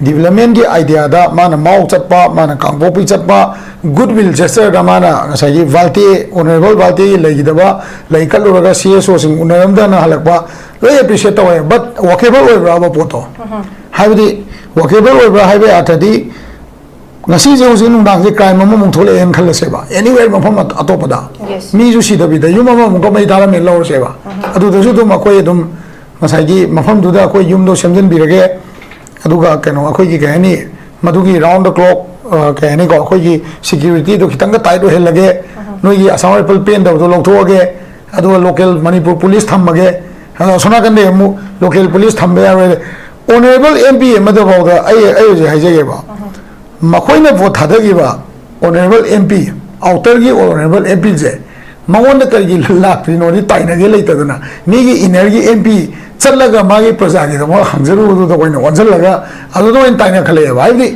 development ki idea da mana mau chatpa mana kangpopi chatpa goodwill gesture da mana ngasai valti honorable valti lagi daba lai kaluraga CSO sing unaramda na halakpa loi appreciate tawe but workable oibra ba poto haibdi workable oibra haibe atadi ngasi je usin nungdang je crime ma mong thole en khal seba anywhere ma pham atopa da mi ju si da bi da yuma ma mong ko mai dara me law seba adu da ju dum akoi dum ngasai gi mafam du da akoi yum do semjin bi rage aduga keno akoi gi gani madugi round the clock kani ko akoi gi security do khitang tai do hel lage noi gi asam rifle pen da do lok tho ge adu local manipur police tham mage sona kan de mu local police tham be honorable MP ma da ba da ai je hai je ba makoina vote thadagi ba honorable MP outer gi honorable MP je mangon da kar gi lak pri no ni tai na ge leita dana ni gi inner gi MP चलगा मागी प्रजा की दमो हंजरू तो कोई न वंजल लगा अदो तो in time खले भाई दी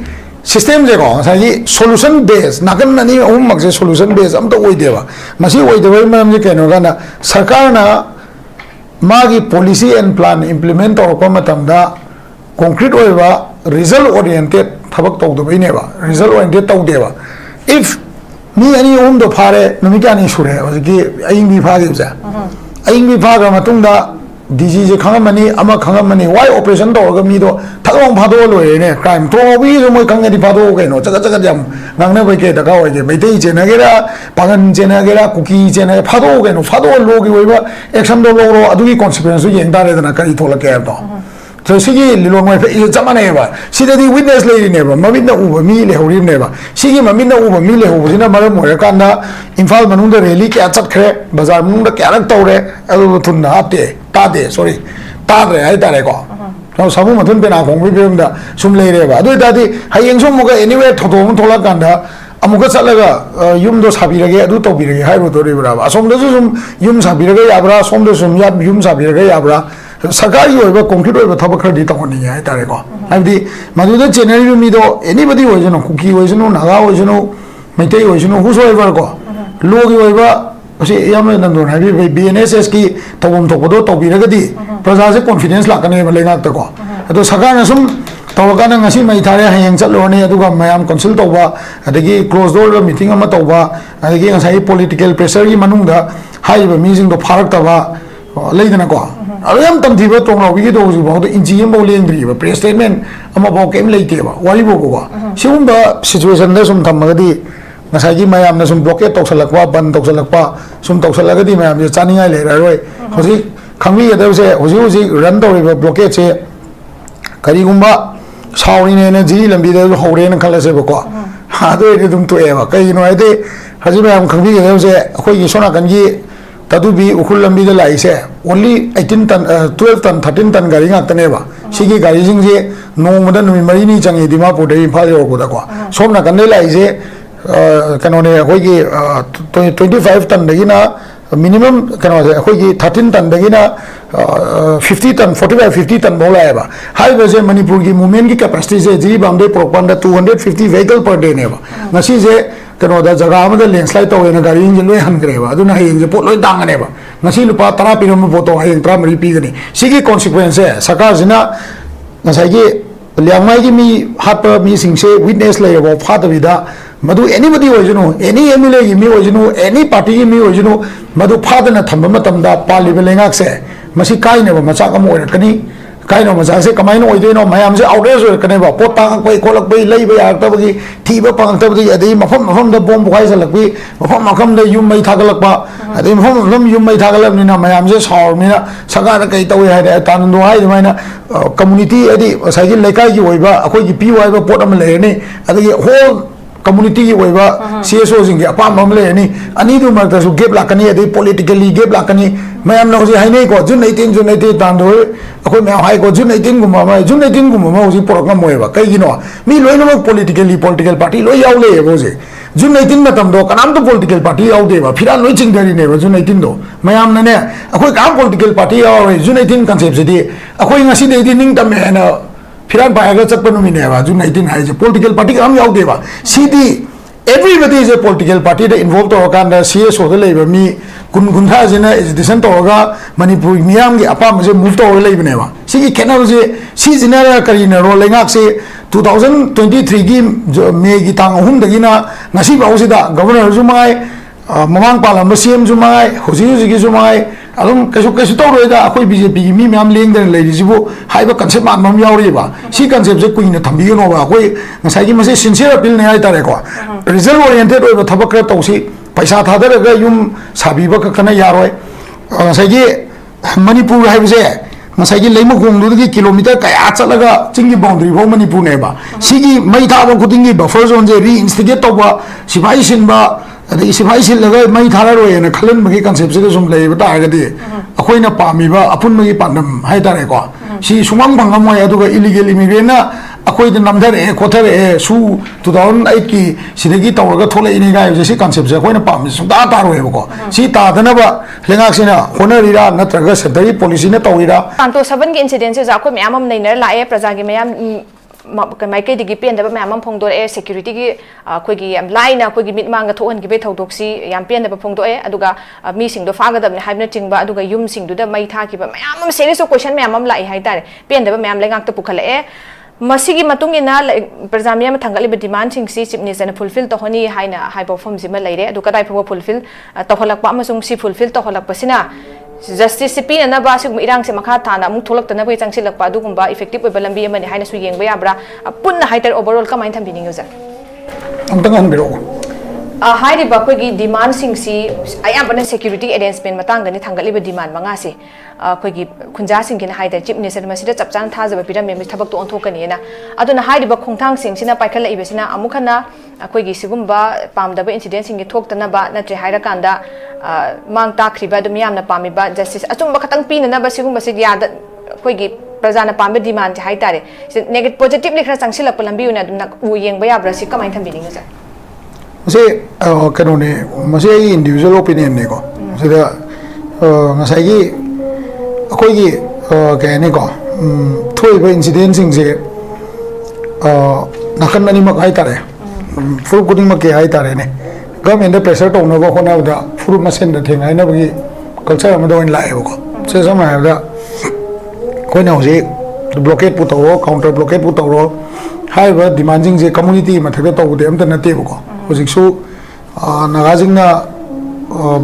सिस्टम जे को साजी सॉल्यूशन बेस नागन ननी उम मगजे सॉल्यूशन बेस हम तो ओइ देवा मसी ओइ देवा मम जे केनो गाना सरकार ना मागी पॉलिसी एंड प्लान इंप्लीमेंट तो को मतम दा कंक्रीट ओइबा रिजल्ट ओरिएंटेड थबक तो दबइनेबा रिजल्ट ओरिएंटेड तो देवा if ni ani um do phare numi kya ni shure ki aing bi phage ja aing bi phaga matung da DG je khangamani ama khangamani why operation to ga mi do thagong phado loi ne crime to bi so moi khang di phado ke no chaga chaga jam ngang na bai ke da ka wai ke mai tei je na ge ra pagan je na ge ra cookie je na phado ke no phado lo gi wai ba action do lo ro adu gi consequence yeng da le da na kai thola ke do so sigi lilo mai fe i jamane ba sida di witness le ne ba mamit na u ba mi le hori ne ba sigi mamit na u ba mi le ho sina maram mo ka na imphal manung da rally ke achat khre bazar manung da kya rak tawre adu thun na ate ta de sorry ta re ai ta re ko no samu mathun pe na khong bi bem da sum le re ba adu ta di hayeng sum mo ga anywhere thodom thola kan da amuka chalaga yum do sabi rage adu to bi rage hai bo to re bra asom da sum yum sabi rage ya bra som da sum ya yum sabi rage ya bra सरकार की ओइबा concrete ओइबा थबक खरदी तखोनी है तारे को हाइबदी मदुदा general मी दो anybody ओइजनो cookie ओइजनो Naga ओइजनो मैते ओइजनो हुस ओइबा को लोगी ओइबा असे याम नंदो हाइबी बीएनएसएस की तबम तोपदो तोबिरगदी प्रजा से कॉन्फिडेंस लाकने लेना तको अदो सरकार न सुम तवकाना ngasi mai thare hayang chatlone aduga mayam council toba adagi close door meeting ama toba adagi ngasai political pressure gi manungda haiba meeting do pharak taba leidana ko अरे तम थी तो भी तो बहुत इंजी लेंद्री प्रेस स्टेटमेंट कम लेते वरी बोको सिगुब सिचुएशन सूम थमगदी मैम सूम ब्लॉकेट तौसलप बंद तौसलप सूम तौसलगदी मैम से चानिंग लेररोय हजिक खंगीगदबसे हजिक रन तौरीब ब्लॉकेट से करीगुब साउरीने जी लंबी हौरेन खलसेबको अदुम तोएब कईनो हजिक मैम खंगीगदबसे अखोई सोनाकनगी तदुबी उखुल लंबी लाइसे ओनली 18 टन 12 टन 13 टन गाड़ी गातनेबा सिगी गाड़ी सिंजे नोमदा नुमि मरिनी चंगे दिमापुर दे इम्फाल योगदा को सोमना कन्ने लाइसे कनोने अखोइगी 25 टन दगिना मिनिमम कनो से अखोइगी 13 टन दगिना 50 टन 45 50 टन बोलाएबा हाइबे से मणिपुर की मूवमेंट की कैपेसिटी से जी बामदे प्रोपंडा 250 व्हीकल पर डे नेबा ngasi je kano da jaga ama da landslide to ena gari engine loi hangreba aduna hayeng je pot loi danganeba ngasi lupa 10 piram boto hayeng primary pi gani sigi consequence sarkar jina ngasai gi liangmai gi mi hap mi singse witness lay bo father vida madu anybody ojino any MLA gi mi ojino any party gi mi ojino madu father na thamba matam da pali belengak se masi kai ne ba macha kam oira kani kaino macha se kamai no oide no mayam se outrage or kane ba pot ta koi kolak bai lei ba ya ta bagi thi ba pang ta bagi adi mafam da bom bukai salak bi mafam da yum mai thagalak ba adi mafam yum mai thagalak ni na mayam se saur mi na saga da kai tawi hai da tan do hai mai na community adi saigi lekai gi oiba akoi gi pi wai ba pot am le ni adi whole community की वैबा CSO सिंगी अपाम हमले यानी अनीदु मरता सु gap लाकनी यदि politically gap लाकनी मैं हम लोग high नहीं को जुन 18 तांदो अकोई मैं हाई को जुन 18 गुम्मा मैं जुन 18 गुम्मा मैं उसी प्रोग्राम होएगा कई गिनो मी लोई नमक political party लोई यावले है वो से जुन 18 में तम दो कनाम तो political party याव देवा फिर लोई चिंगरी ने वो जुन 18 दो मैं हम ने अकोई काम political party याव जुन 18 concept से दी अकोई ngasi दे दी निंग तम है ना फिर पाएगा चप्पन मिनेगा जो 19 है पॉलिटिकल पार्टी का हम याव देवा सीधी everybody is a political party that involved to organ CS or the labor me kunha jina is decent to orga manipur miyam gi apam je move to orga labor newa sigi kenal je si jina karina ro lengak se 2023 gi May gi tang ahum dagina ngasi bausida governor jumai mamang palam CM jumai hoji gi jumai alum kesu tawroida akoi BJP gi mi myam lengdan leirisibu haiba concept man mam yauriba si concept je kuina thambigino ba akoi ngasai gi mase sincere appeal ne ai tare ko result oriented oiba thabak kra tawsi paisa thadaraga yum sabiba ka kana yaroi ngasai gi manipur haibse ngasai gi leima khongdu gi kilometer kaya chalaga chingi boundary bo manipur ne ba sigi mai thaba khudingi buffer zone je reinstigate tawba sibai sinba adai sibai silaga mai thararoi na khalan bagi concept se sum lei bata agadi akoina pamiba apun magi pandam hai tare ko si sumang bangam moi aduga illegal immigrant na akoi de namdare khothare su 2008 ki sidagi tawraga thola ini ga je si concept je akoina pam su da ta roi ko si ta dana ba lengak sina honarira natraga sedari policy na tawira anto 7 ki incident se akoi myamam nei ner la e praja gi myam mai kai digi pen da myamam phongdor e security gi khoi gi yam line khoi gi mitmang ga thohan gi be thodok si yam pen da phongdo e aduga mi sing do faga da haibna chingba aduga yum sing du da mai tha ki ba myamam serious question myamam lai hai tare pen da myam lengak ta pukhal e masigi matung ina prajamia ma thangali be demand sing si chief minister na fulfill to honi haina high perform jima leire adu kadai pho fulfill to holak pa amasung si fulfill to holak pasina justice cp na ba sig irang se makha thana amuk tholak tana be changsi lakpa du gumba effective oiba lambi amani haina su yengba yabra punna haiter overall kamain thambi ningu ja amtang an biro high की demand अयाबन security arrangement मतंगनी थांगलिब demand मंगा से अखोगी खुंजा सिंगिन हाइदे chief minister मसिदा चपचान थाजब पिरमे थबक तो ओंथोकनीना अदुना हाइदिब खोंथांग सिंगसिना पाइखलाइबसिना अमुखना अखोगी सिगुम्बा पामदब incident सिंगी थोक्तनबा नत्रे हाइरकांदा मांग ताख्रिबा दुम यामना पामिबा justice अचुंबा खतंग पिननबा सिगुम्बा से याद अखोगी प्रजाना पामे demand हाइतारे negative positively खरा चंगसिलप लंबिउना दुना उ येंगबा याब्रा सि कमाइन थंबिनिंग जा मसे कनोने मसे इंडिविजुअल ओपिनियन ने को सिदा ngसाइगी अखोगी कहने को थोइबा इंसिडेंट सिंग से नखन अनिमक हाइतारे फुल कुदिंग के हाइतारे ने गवर्नमेंट प्रेशर तौनबा होनाबदा फुल मसेन द थेंगाइनबगी कल्चर अमदा ओइन लाएबको से समायबदा कोइना होजे ब्लॉकेट पुतरो काउंटर ब्लॉकेट पुतरो हाइबा डिमांडिंग जे कम्युनिटी मथक तौबदे अमता नतेबको होजिकसु नागाजिंगना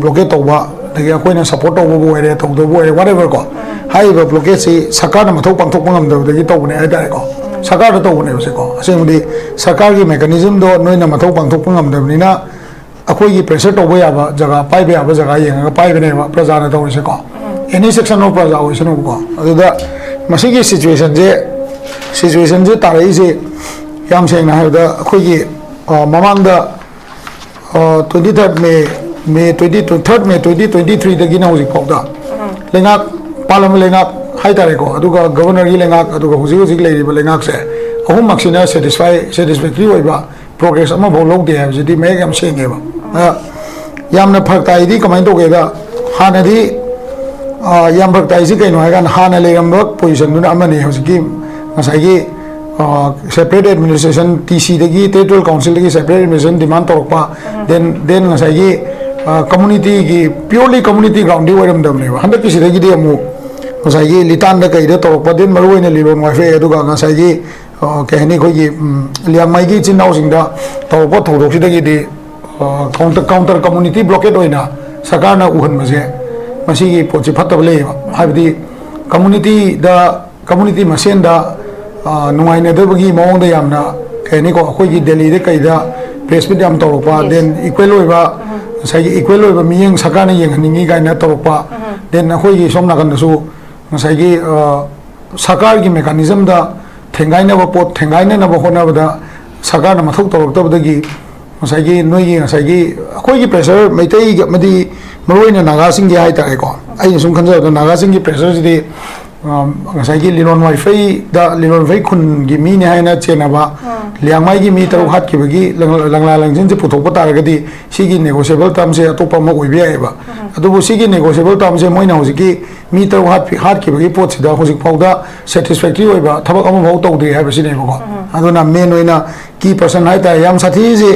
ब्लॉकेट तौबा दगी अखोइना सपोर्ट तौबो ओइरे तौदबो ओइरे व्हाटएवर को हाइबा ब्लॉकेट से सरकार न मथौ पांथोक पंगमदबदगी तौबने हाइदारे को सरकार तौबने बसे को असेंबली सरकार की मेकानिज्म दो नोइना मथौ पांथोक पंगमदबनिना अखोइगी प्रेशर तौबो याबा जगह पाइबे याबा जगह येंगा पाइबने प्रजाना तौरिसे को एनी सेक्शन ऑफ प्रजा ओइसनो को अदुदा मसिगी सिचुएशन जे तारई से याम सेंगना हाइबदा अखोइगी ममांगदा 23 May 2023 दगी ना होजिक फाउदा लेंगाक पार्लियामेंट लेंगाक हाइतारे को अदुगा गवर्नर की लेंगाक अदुगा होजिक लेरिबा लेंगाक से अहुम मक्सिना सेटिस्फैक्टरी होइबा प्रोग्रेस अमा भौ लौदे हाबजिदि मेग याम सेंगेबा यामना फरताइदि कमाइन तोगेदा हानादि याम फरताइसि कैनो हाइगान हाना लेगमबा पोजीशन दुना अमने होजिकि ngसाइगी separate administration TC दगी territorial council दगी separate administration demand Torpa then ngसाइगी community की purely community ground दी वरम दम लेवा हंडक किसी दगी दी अमु ngसाइगी लितान द कई द तोरपा दिन मरुई ने लिबन वाफे अदुगा ngसाइगी कहनी खोगी लियांगमाई की चिन्नाव सिंगदा तोरपा थोदोक सिदगी दी counter community blockade होइना सरकार ना उहन मसे मसीगी पोची फतब लेवा हाबदी community मसेन दा नुआइनदबगी मौंग यामना कहनी को अखोगी दिल्ली दे कईदा प्रेस मीट याम तौरपा देन इक्वल होइबा साइगी इक्वल होइबा मियंग सरकार ने यंगनिंगी गाइना तौरपा देन अखोगी सोमना कनसु साइगी सरकार की मेकानिज्म दा थेंगाइना पोट थेंगाइना न होनाबदा सरकार न मथौ तौरक्तबदगी साइगी नोइगी साइगी अखोगी प्रेशर मैतई मदी मरोइना नागा सिंगी हाइतारे को आई सुम खंजदा नागा सिंगी प्रेशर सिदी ngसाइगी लिलोन वाइफाई खुन की मी ने हाइना चेनाबा लियांगमाई की मी तरु हात किबगी लंगला लंगजिन से पुथोप तारगदी सिगी नेगोशिएबल टर्म से अतोपा म ओइबे आइबा अदुबो सिगी नेगोशिएबल टर्म से मोइना होजिकी मी तरु हात किबगी पोट सिदा होजिक फाउदा सेटिस्फैक्टरी ओइबा थबक अम भाउ तौदे हाइबसि नेबको अदुना मेन ओइना की पर्सन हाइता याम साथी जे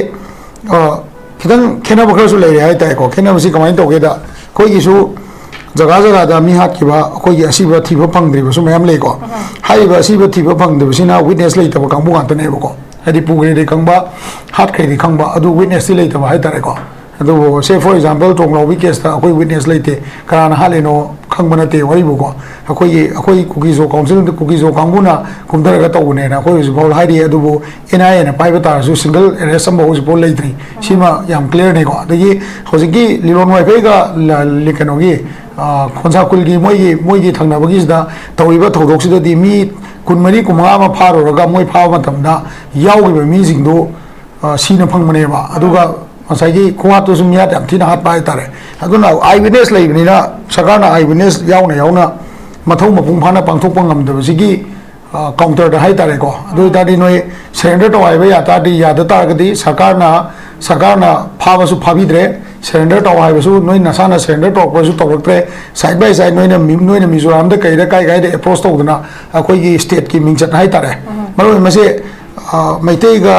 खिदंग खेना बखरसु लेरे हाइता को खेना बसि कमाइन तौगेदा कोइगिसु जगह जगह मी हाकिबा अखोई असीबा थीबा फंगद्रिबसु मयाम लेको हाइबा असीबा थीबा फंगद्रिबसिना विटनेस लेतबा कांबु गांतनेबको हदि पुगरे खंबा हाथ खैदि खंबा अदु विटनेस लेतबा हाइतारेको अदु से फॉर एग्जांपल टोंगलावी केस ता अखोई विटनेस लेते कराना हालेनो खंबनते वरिबुको अखोई कुकीजो काउंसिल कुकीजो कांबुना कुमदरगा तौबनेना अखोई जुबोल हाइदि अदुबो एनआई ने पाइबा तारसु सिंगल अरेस्ट संबो जुबोल लेत्रि सीमा याम क्लियर नेको दगी होजिकी लिलोन वाइफेगा लिकनोगी खोंसा कुलगी मोइगी थंगनाबगिसदा तौरिबा थौदोक्सिददि मी कुनमरी कुमंगा मा फारोरगा मोइ फाबा मतमदा याउगिबा मीजिंगदो सीना फंगमनेबा अदुगा मसाइगी खुआतो सुम यात याम थिना हात पाइ तारे अदुना आई विटनेस लेबनिना सरकारना आई विटनेस याउना मथौ मपुंग फाना पांथोकपा ngamdabasigi काउंटर दा हाइ तारेको अदु तादि नोइ सरेंडर तो आइबा या तादि याद तारगदि सरकारना फाबसु फाबिद्रे सरेंडर तो आइबसु नोइ नसाना सरेंडर तो पसु तोरक्त्रे साइड बाय साइड नोइना मिजोराम दा कैदा काइदे अप्रोच तौदना अखोइगी स्टेट की मिंगचत हाइ तारे मरोइ मसे मैतेगा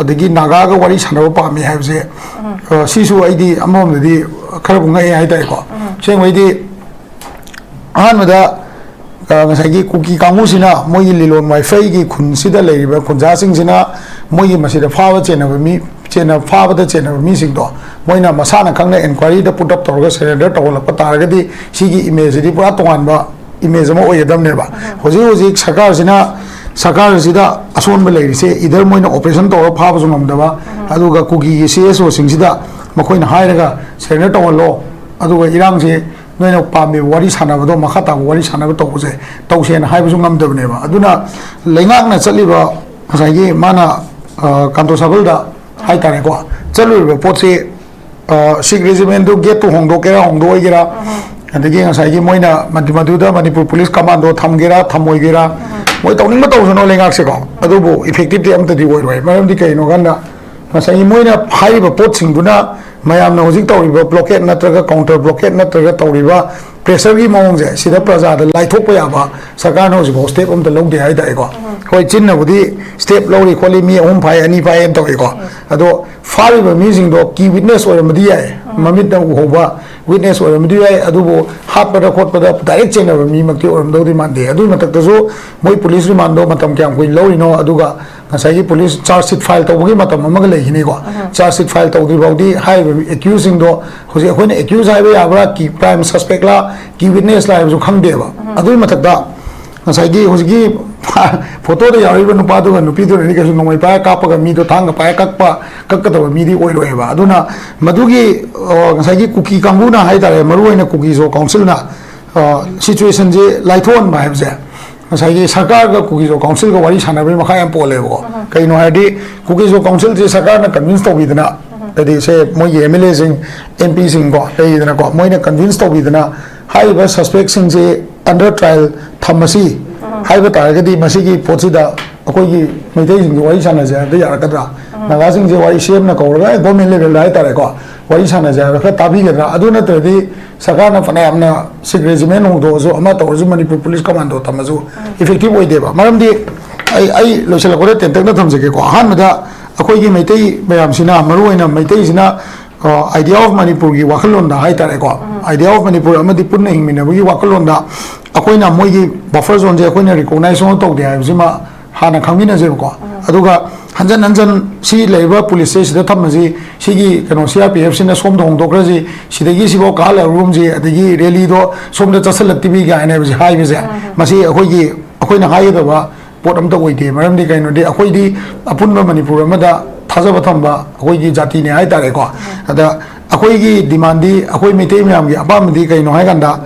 अदगी नागागा वारी सानबा पामी हाइबसे सिसु आइदि अमोमदि खरबु ngai हाइ तारेको सेंगैदि अहानमदा ngasagi kuki kamusina moyi lilon wifi gi khunsida leiba khunja singina moyi masida fawa chena fawa da chena mi singdo moina masana khangna inquiry da put up torga surrender tawla pataragadi sigi image di pura tongan ba image ma oyedam ne ba hoji sakar sida ason ba leise either moina operation tawra fawa jungam da ba aduga kuki gi CSO singsida makoina hairaga surrender tawlo aduga irang se नोइना पामे वारी सानाबदो मखाता वारी सानाबो तौसे तौसेन हाइबसु ngamdabneba aduna leingakna chaliba ngasagi mana kanto sabalda hai tare ko chaluba potse sig regiment do get to hongdo kera hongdo igera adigi ngasagi moina madimaduda manipur police commando thamgera thamoigera moi tawning ma tawsono leingak se ko adubu effectively amta di oiroi maram di kaino ganda ngasagi moina haiba pot singduna mayamna hojik tawriba blockade natraga counter blockade natraga tawriba pressure gi mawngje sida praja da laithokpa yaba sarkar no jibo step am da longde hai dai ko koi chinna budi step lori kholi mi om phai ani phai em tawi ko ado fariba mi jing do ki witness or madi ai mamit da hoba witness or madi ai adu bo hat pada khot pada direct chain or mi makti or do di mande adu matak da zo moi police remand do matam kyam koi lori no aduga ngasai police charge sheet file tawgi matam amaga lei hini ko charge sheet file tawdi bawdi hai accusing do hoji khone accuse hai ba yabra ki prime suspect la ki witness la ju khangde ba adui matak da ngasai gi hoji photo da yari ba nupa do nupi do ni kasu nomai pa ka pa mi do thang pa ka da mi di oi roi ba aduna madugi ngasai gi cookie kangu na hai tare maru ina cookie zo council na situation je laithon ba hebje ngasai sarkar ga cookie zo council ga wari sana ba makha am pole bo kaino hadi cookie zo council je sarkar na convince to bidna tadi se moi MLA sing MP sing ko ei dana ko moi na convince to bidna hai ba suspect sing je under trial thamasi hai ba targadi masigi pochida akoi gi meitei sing wari sana ja da yar kadra naga sing je wari shame na ko ga government level dai tare ko wari sana ja ka tabi ga adu na tadi sarkar na fana amna sig regiment no do zo ama to zo manipur police commando tamazu effective oi deba maram di ai lo sela ko ten tek na thamje ke ko han mada akoi gi meitei bayam sina maru ina meitei sina idea of manipur gi wakalon da hai tare ko idea of manipur amadi punna hingmina gi wakalon da akoi na moi gi buffer zone je akoi na recognize on to de hai sima hana khangmina je ko aduga hanjan si leiba police station da thamaji sigi kano CRPF sina som dong dokraji sidagi sibo kala room ji adagi rally do som da chasal tv ga ane ji hai je masi akoi na hai da ba pot am to oide maram di kaino de akoi di apunba manipur amada thajaba thamba akoi gi jati ne hai tare ko ada akoi gi demand di akoi metei myam gi apam di kaino hai ganda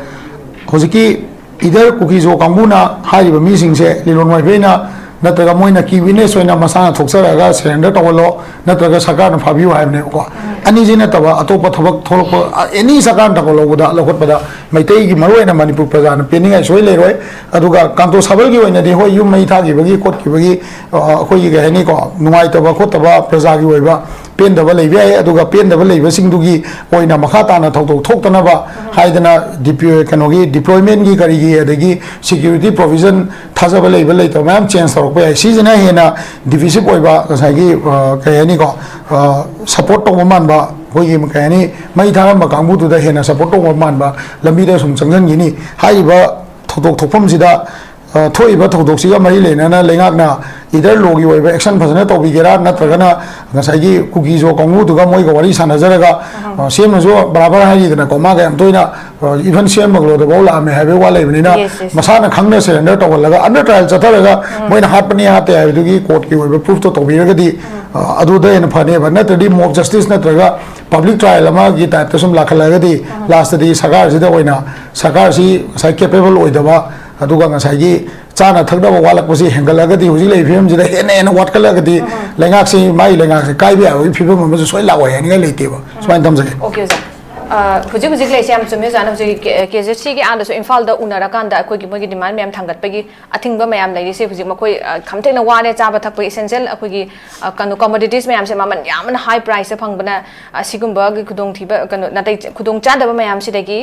hojiki either cookie zo kanguna hai ba mi sing se lilon wai bena natraga moina ki witness oina masana thoksaraga surrender tawlo natraga sarkar na phabiu hai ne ko ani jina taba atopa thabak tholok any sarkar tawlo buda lokot pada maitei gi maru ena manipur praja na pening ai soi leroi aduga kanto sabal gi oina de hoi yum mai tha gi bagi kot gi bagi khoi gi ga ni ko nungai taba khot taba praja gi oiba पेंदब लेबे पेंदब लेबसिंगदुगी ओइना मखा ताना थौथोक थोक्तनबा हाइदना कनोगी deployment की करीगी अदगी security provision थाजब लेबे लेतो ma'am change तौरप याय सिजना हेना deficit ओइबा गसागी Kayani को support तो मानबा होगी कयानी मई थारम कांगबुदुदा हेना सपोर्ट तो मानबा लंबीदा सुम चंगनगिनी हाइबा थौथोक थोफमसिदा थोइबा थौथोकसिगा मरी लेना लेंगाकना इधर लोगी ओइबा एक्शन फजना तौबिगेरा नत्रगना गसागी कुकीजो कांगबुदुगा मोइगा वारी सानजरगा सेमजो बराबर हाइदना को मागा यम तोइना इवन सेम मगलोदा बौला मे हाइबे वा लेबनिना मसाना खंगना सरेंडर तौलगा अंडर ट्रायल चथरगा मोइना हाटपनी हाते हाइबदुगी कोर्ट की ओइबा प्रूफ तो तौबिरगदी अदुदा इन फनेबा नत्रदी मॉब जस्टिस नत्रगा पब्लिक ट्रायल अमा की टाइप सुम लाखलगदी लास्ट दी सरकार सिदा ओइना सरकार सी साइ कैपेबल ओइदबा अदुगा ngसाigi चाना थगदब वालकपसी हेंगलगदी हुजि लै फिल्मजिदा हेन वाटकलगदी लेंगाकसी माइ लेंगाकसी काइबे आइ फिल्म अमजु सोइ लावय हानिगा लेतेबा सुमाइन तमजगे ओके जा हुजी हुजी लेसे हम चुमे जाना हुजी केजेसी के आंदा सो इम्फाल दा उनारा कांदा अखोय की मोगी डिमांड मैम थांगतपगी अथिंगबा मैम लैरिसे हुजी मखोय खमथेना वाने चाबा थकपगी एसेंशियल अखोय की कनो कमोडिटीज मैम से मामन यामन हाई प्राइस फंगबना असिगुंबा की खुदोंग थीबा कनो नातै खुदोंग चादबा मैम सिदगी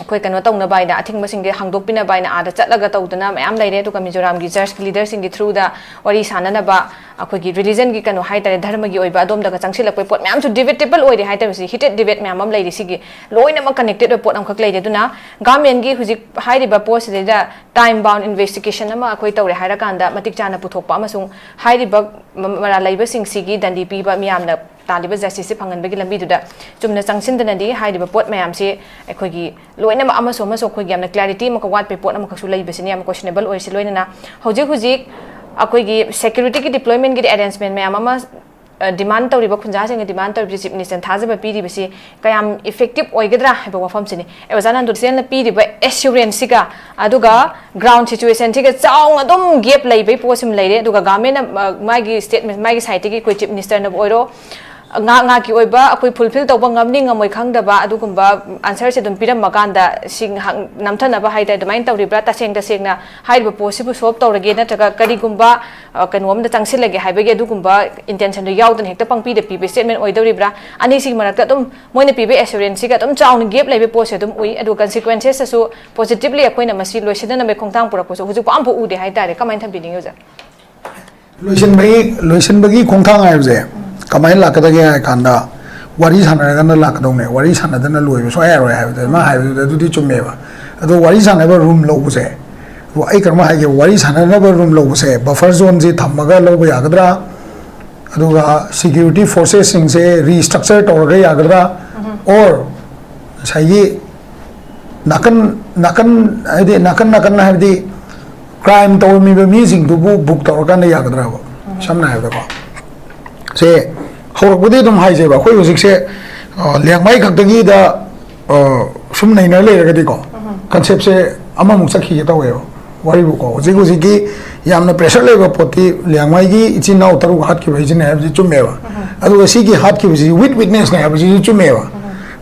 अखोय कनो तौना बायदा अथिंगबा सिंगे हांगदोकपिना बायना आदा चटलगा तौदना मैम लैरे तो मिजोराम की चर्च लीडर सिंगी थ्रू दा वरी साननबा अखोय की रिलीजन की कनो हाइतारे धर्म की ओइबा अदोम दगा चंगसिलपय पोट मैम सु डिबेटेबल ओइदे हाइतारे हिटेड डिबेट मैम हम लैरि सिगी लोइनम कनेक्टेड पोट अमखक लैदे दुना गवर्नमेंट की हुजिक हाइरिबा पोस्ट सिदा टाइम बाउंड इन्वेस्टिगेशन अमा अखोय तौरे हाइरा कांदा मतिक चाना पुथोकपा अमसुंग हाइरिबा मरा लैबा सिंगसिगी दंडी पीबा मियामना तालिबा जस्टिस से फंगनबगी लंबीदुदा चुमना चंगसिनदनदी हाइरिबा पोट मैम से अखोयगी लोइनम अमसो अमसो अखोयगी यामना क्लैरिटी अमक वाट पे पोट अमखसु लैबसिनी अम क्वेश्चनेबल ओइसे लोइनना हुजिक अखोयगी सिक्योरिटी की डिप्लॉयमेंट की अरेंजमेंट मैम अमा डिमांड तौरीब खुंजा सिंग डिमांड तौरीब चीफ मिनिस्टर थाजब पीरीबसी कयाम इफेक्टिव ओइगद्रा हैब वफम सिनी एवजान अंदुरसेन पीरीब एश्योरेंस सिगा अदुगा ग्राउंड सिचुएशन सिगा चाउंग अदुम गैप लैबे पोसिम लैरे अदुगा गवर्नमेंट मागी स्टेटमेंट मागी साइट की कोई चीफ मिनिस्टर न ओइरो nga ki oiba akoi fulfill tawba ngamni ngamoi khangdaba adugumba answer se dum piram makanda sing namthana ba haida domain tawribra taseng tasengna haiba possible solve tawrage natraga karigumba kanom da changsilage haibage adugumba intention do yawdan hekta pangpi de pibe statement oidoribra ani sing marakta dum moina pibe assurance ga dum chaun gap laibe post dum ui adu consequences su positively akoina masi loisina me khongtang purak ko huju pam bu ude haidare kamain thabini uja loisin bagi khongtang aibje कमाइन लाकदगे कांदा वारी सानरगन लाकदोने वारी सानदन लोइबो सो आरो हाबदे मा हाबदे दुदि चुमेबा अदो वारी सानबा room लोबसे वो आई कर्मा हागे वारी साननबा रूम लोबसे बफर जोन जे थमगा लोबो यागद्रा अदुगा सिक्योरिटी फोर्सेस सिंग से रीस्ट्रक्चर तौरगे यागद्रा और साइगी नाकन नाकन हाइदे नाकन नाकन हाइदे क्राइम तौरमिबा मी सिंग दुबु बुक तौरगन यागद्रा समना हाबदको से हौरकबदे दम हाइजेबा अखोय हुजिकसे लेंगमाई खक्तगी दा सुम नैना लेरगदी को कांसेप्ट से अमा मुक सखी तवेबा वारिबु को हुजिक हुजिकी यामना प्रेशर लेबा पोती लेंगमाई की इचिन नाउ तरु हात की भइजिने हाबजि चुमेबा अदुगा सिगी हात की भइजि विथ विटनेस ने हाबजि चुमेबा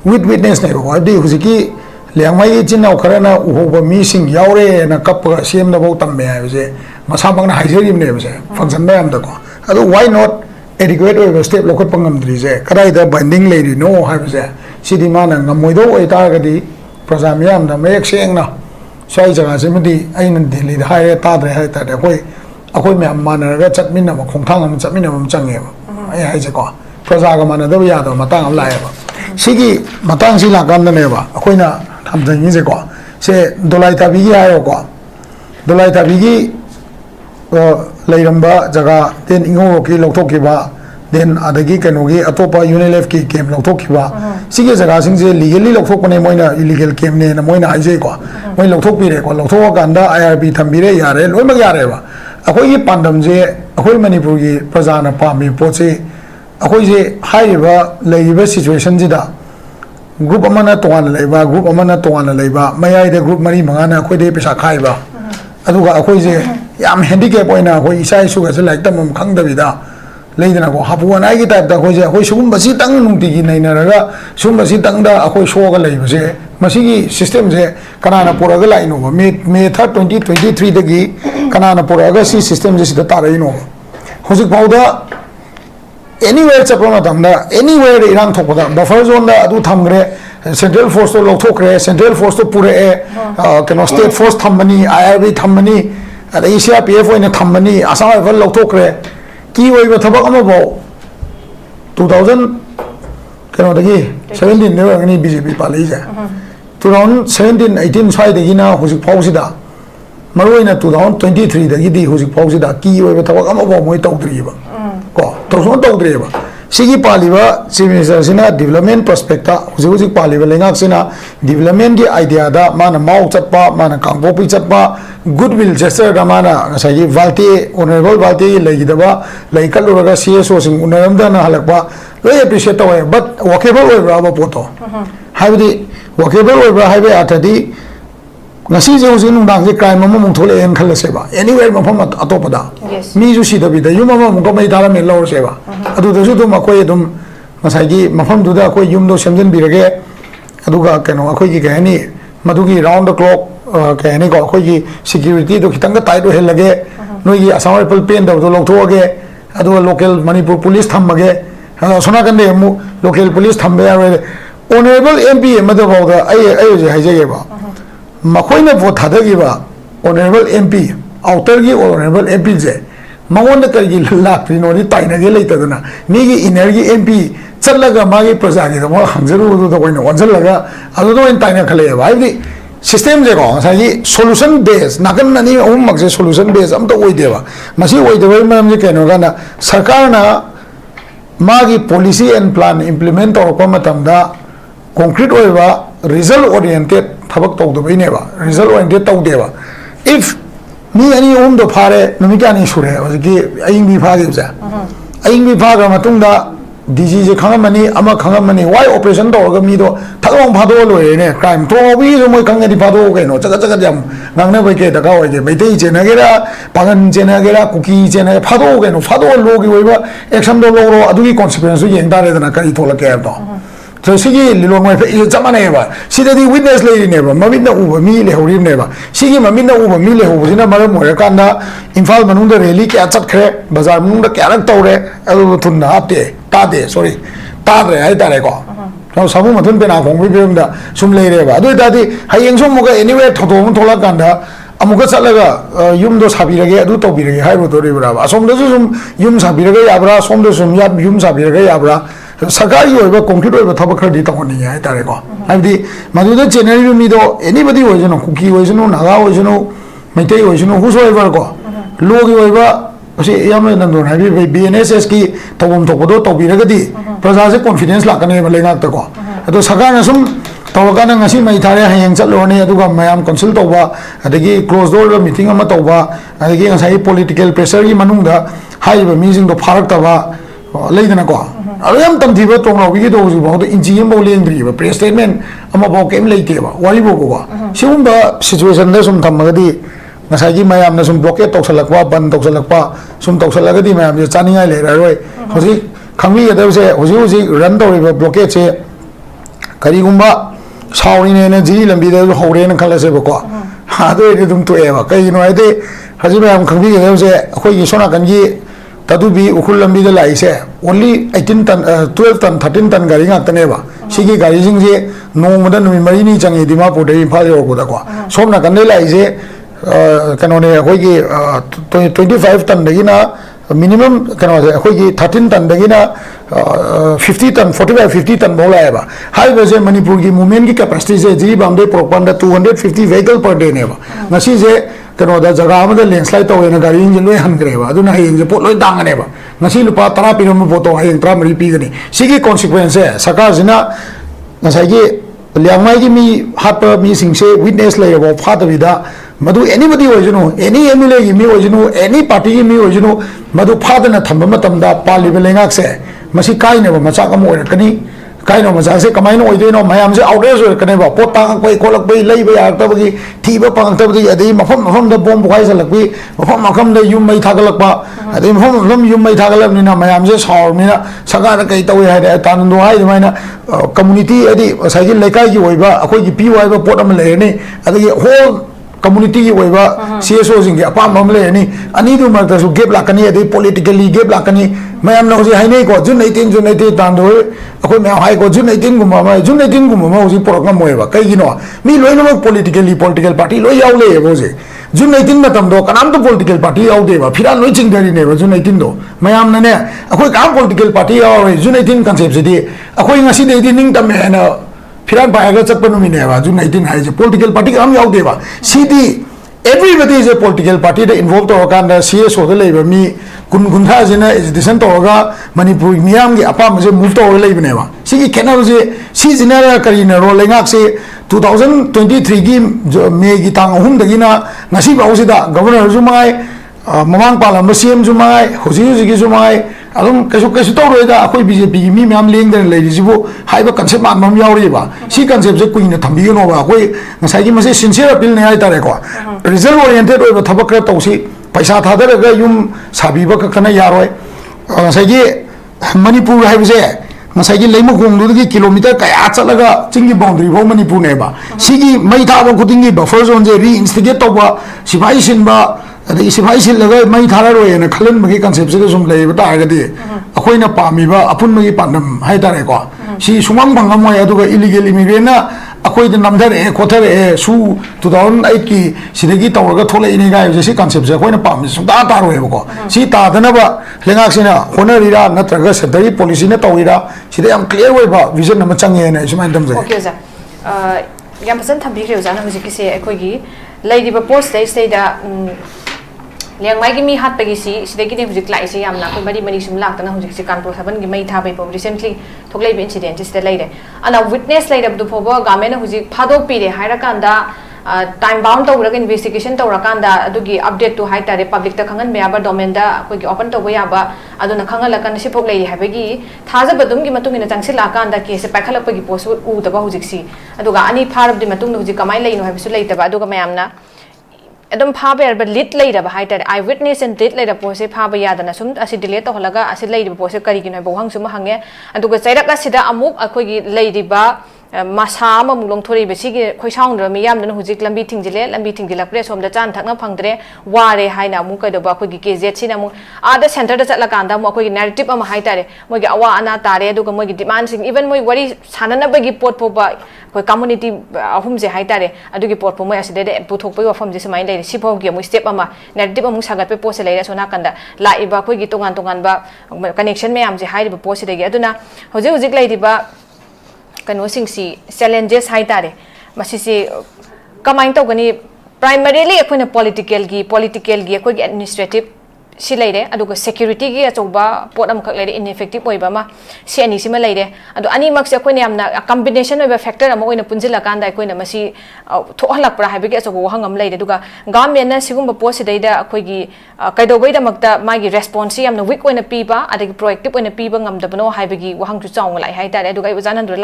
विथ विटनेस ने को हाबदि हुजिकी लेंगमाई इचिन नाउ खरना उहोबा मीसिंग यावरे ना कपगा सेमनबो तम्मे हाबजे मसामंगना हाइजरिमने बसे फंक्शन मैम दको अदु व्हाई नॉट एडिक्वेट ओइबा स्टेप लखोट पंगमद्रिजे कदाइदा बाइंडिंग लेरि नो हाबजे सिदि माना ngमोइदो ओइतागदि प्रजा मियाम दा मेक सेंगना सय जगह सिमदि आइन दिल्ली दा हाय ताद्रे हाय तादे अखोय म्याम मानरगा चटमिना म खोंथांग म चटमिना म चंगेबा आइ हाइजे को प्रजा गा मानदब यादो मतंग अम लायबा सिगी मतंग सि लाकामदनेबा अखोयना थमजंगिजे को से दोलाई ताबिगी आयो को दोलाई ताबिगी लेरंबा जगह देन इंगो की लौथोकिबा देन अदगी कनोगी अतोपा यूनिलेफ की केम लौथोकिबा सिगे जगह सिंजे लीगली लौथोकने मोइना इलीगल केम ने ना मोइना हाइजे को मोइ लौथोकपिरे को लौथोकांदा आईआरबी थंबिरे यारे लोइमग यारेबा अखोई पांडम जे अखोई मणिपुर की प्रजाना पामी पोचे अखोई जे हाइबा लेइबा सिचुएशन जिदा ग्रुप अमना तोवान लेबा ग्रुप अमना तोवान लेबा मयाइदे ग्रुप मरी मंगाना अखोई दे पैसा खाइबा अदुगा अखोई जे याम हैंडीकैप होइना अखोई इसा इशुगसे लाइक तम खंगदबिदा लेदना को हापुनाई की टाइप दा अखोई जे अखोई सुगुम बसी तंग नुंति की नैनरगा सुगुम बसी तंग दा अखोई सोगा लेबसे मसीगी सिस्टम से कनाना पुरगा लाइनो मे 2023 दगी कनाना पुरगा सी सिस्टम जे सिदा तारैनो हुजिक फाउदा anywhere chapra matamda anywhere irang thokpada buffer zone da adu thamgre central force to lokthokre central force to pure kano state force thamani IRB thamani Asia PF oina thamani asam rifle lokthokre ki oiba thabak ama bo 2000 kano dagi 17 ne ngani BJP palai ja 2017 18 sai dagi na hojik phawsida maroina 2023 dagi di hojik phawsida ki oiba thabak ama bo moi tawdri ba ko tawson tawdri ba sigi paliba chief minister sina development perspective hojik paliba lengak sina development gi idea da mana mau chatpa mana kangpopi chatpa goodwill gesture da mana ngasai valti honorable valti legidaba laikaluraga CSO sing unaramda na halakpa loi appreciate tawe but workable oibra ba poto haibdi workable oibra haibe atadi ngasi je hojik nungdang je crime mama mung thole en khalase ba anywhere mafam atopada mi ju si dabi da yum mama mung ko mai dara me law se ba adu da ju dum akoi dum ngasai gi mafam du da akoi yum do semjen birage aduga keno akoi gi gani madugi round the clock kani ko akoi gi security do khitang ka tai do helage noi gi asam rifle pen do lok thoge adu local manipur police thammage sona kan de mu local police thambe honorable MP madu ba da ai je haije ge ba makoina vote thadagiba honorable MP outer gi honorable MP je mangon da gi lak pri no ni taina ge leita dana mi gi energy MP challaga magi praja gi mo hangjaru do da koina wanjal laga adu do taina khale ba ai system je ko sa gi solution based nakan nani um mak je solution based am to oi deba masi oi deba mam je keno gana sarkar na magi policy and plan implement or ko matam da concrete oi ba result oriented thabak tawdbai neba result oriented tawdeba if mi ani do phare numikani sure hojiki aing bi phage ja aing bi phaga matungda DG je khangamani ama khangamani why operation to mi do thagong phado loe ne crime to bi so moi khangani phado ke no chaga chaga jam ngang na bai ke daga oi je bai dei je na gera pagan je na gera kuki je na phado ke no phado lo gi oi ba action do lo ro adu gi consequence yeng da re na kari thola ke to so sigi lilo mai fe jamane ba sida di witness lady ne ba mamit na uba mi le horim ne ba sigi mamit na uba mi le ho sina mara mo ya kan da imphal manung da rally kya chat khre bazar manung da kya rak tawre adu thun na apte ta de sorry ta re ai ta re ko so sabu mathun pe na khong bi bi da sum le re ba adu da di hayeng sum mo ga anywhere thodom thola kan da amuka chalaga yum do sabi rage adu to bi rage hai ro do re bra ba som do sum yum sabi rage ya bra som do sum yum sabi rage ya bra sarkari oiba concrete oiba thabak khadi tawni ya tare ko haibdi maduda generally mi do anybody oijano kuki oijano naga oijano maitai oijano who so ever ko logi oiba ase yamna nandon haibi BNSS ki tawum thokdo tawbiragadi praja se confidence lakane malenga ta ko ado sarkar sum tawakana ngasi mai thare hayeng chatlone aduga mayam consult tawba adagi close door meeting ama tawba adagi ngasai political pressure gi manungda haiba meeting do pharak taba leidana ko ayam tamthiba tonglaw gi do ju ba do inji mo lengri ba press statement ama ba kem leite ba wari bo ko sium ba situation da sum thamagadi ngasai gi mayam na sum blockade toksalakwa ban toksalakwa sum toksalagadi mayam je chaningai le ra roi hoji khangmi ya da se hoji run do ba blockade se kari gumba sauri ne ji lambi da hore na khala se ba ko ha do ri dum to e ba kai no ai de haji mayam khangmi ya da se khoi gi sona kan gi tadubi ukhul lambi da lai se only 18 ton 12 ton 13 ton gari ngak tane ba sigi gari jing je nong da numi mari ni changi dimapur dei phal yo ko da ko somna kan dei lai je kanone hoi gi 25 ton da gina minimum kanone hoi gi 13 ton da gina 50 ton 45 50 ton bola ba hai ba je manipur gi movement gi capacity je ji bamde propanda 250 vehicle per day ne ba ngasi je kano da jaga amada landslide to ena gari engine loi hangre ba aduna hayeng je pot loi dangane ba ngasi lupa 10 piram boto hayeng 30 pi gani sigi consequence sarkar jina ngasai gi liangmai gi mi hat mi singse witness lai ba phata vida madu anybody ojunu any MLA gi mi ojunu any party gi mi ojunu madu phata na thamba matam da pali belengak se masi kai ne ba macha kam oi kani kai no macha se kamai no oi de no mayam se outrage oi kane ba pota pai kolak pai lai ba yak ta ba gi thi ba pang ta ba gi adi mafam da bomb khai salak bi mafam da yum mai thagalak ba adi mafam yum mai thagalak ni na mayam se saur ni na saga da kai tawi hai da tan do hai mai na community adi sai gi lekai gi oi ba akoi gi pi wai ba pot am le ni adi whole community ki oiba CSO Singgi Apamba le ni ani du mar su gap lakani adi politically gap lakani mayam na hoji hainai ko June 18 tan do akoi ma hai ko June 18 guma ma June 18 guma ma hoji program moiba kai gi no mi loi no political party loi yaw le bo je June 18 matam do kanam to political party yaw de ba phira loi ching dari ne ba June 18 do mayam na ne akoi kam political party yaw June 18 concept se di akoi ngasi de di ning tam na phiran ba ga chak panu mi ne ba June 18 hai je political party kam yaw de ba cd everybody is a political party that involved to kan da CSO de le ba mi kun tha jena education to ga manipur miyam gi apam je move to le ba ne ba sigi kenal je si jena kari na ro lengak se 2023 gi me gi tang hum da gi na ngasi ba usida governor ju mai mamang palam CM ju mai hoji gi ju mai alum kesu to ro da akoi BJP gi mi myam leng den le ji bu hai ba concept man mam yaw ri ba si concept je kuin na thambi no ba akoi ngasai gi mase sincere appeal ne ai ta re ko result oriented oi ba thabak kra to si paisa tha da ga yum sabi ba ka kana yaroi ngasai gi manipur hai bu je ngasai gi leimu gong du gi kilometer kaya chalaga chingi boundary bo manipur ne ba sigi mai tha ba khuding gi buffer zone je reinstigate to ba sipai sin ba adi sipai sil laga mai thara roi na khalan bagi concept se sum lei ba ta ga di akoi na pami ba apun magi pandam hai ta re ko si sumang bangam moi adu ga illegal immigrant na akoi de namdar e khothar e su 2008 ki sidagi tawga thole ini ga je si concept se akoi na pami su ta ta roi ba ko si ta dana ba lengak sina honari ra na traga sedari policy na tawira sida am clear wai ba vision na change ne isman dam je okay za yam pasan thambi re za na hoji ki se akoi gi lei di ba post stage da liang mai gi mi hat pagi si sidagi ne hujik lai si yamna ko bari mani sum lak tana hujik si kanpur saban gi mai tha bai pom recently thoklei bi incident is de laide ana witness laide du phobo game na hujik phadok pi re haira kan da time bound to rak investigation to rakan da adugi update to hai tare public ta khangan me aba domain da ko gi open to ya ba aduna khangala kan si phok lei habagi thaja badum gi matung ina changsi la kan da ke se pakhala pagi post u da ba hujik si aduga ani pharab di matung hujik kamai lei no habisu lei ta ba aduga mayamna एकदम फाबे अब लिट लेरब हाइटर eye witness and लिट लेरब पोसे फाब यादना सुम असि डिलीट तो हलगा असि लेरिब पोसे करी किन बहंग सुम हंगे अदुगा चैरक असिदा अमुक अखोगी लेरिबा मासा अमु लोंथोरि बेसिगे खोइसाउंद्र मियामदन हुजिक लंबी थिंजिलक्रे सोमदा चान थकना फंगद्रे वारे हाइना अमु कदोबा अखोगी केजेट सिना अमु आदा सेंटर दा चला कांदा अमु अखोगी नैरेटिव अमा हाइतारे मोगी अवा अना तारे अदुगा मोगी डिमांड सिंग इवन मोई वरी साननबगी पोट पोबा कोई कम्युनिटी अहुम जे हाइतारे अदुगी पोट पो मोय असिदे पुथोकपै वफम जे समाय लेरे सिफोगी अमु स्टेप अमा नैरेटिव अमु सागतपै पोसे लेरे सोना कंदा लाइबा अखोगी तोंगान तोंगान बा कनेक्शन में आम जे हाइरिबा पोसे देगे अदुना हुजिक लेदिबा कनो सिंगसी चैलेंजेस हाइतारे मसिसे कमाइन तौगनी प्राइमरीली अखोइना पॉलिटिकल गी अखोगी administrative si leire aduga security gi achoba pot am khak leire ineffective oiba ma si ani sima leire adu ani mak se akoina amna combination oiba factor am oina punjila kan da akoina masi thohalak pra habi gi achoba hangam leire aduga government na sigumba post si deida akoigi kaidobei da makta magi response amna weak oina piba adagi proactive oina piba ngam dabno habi gi wahang chu chaung lai hai tare aduga ibajan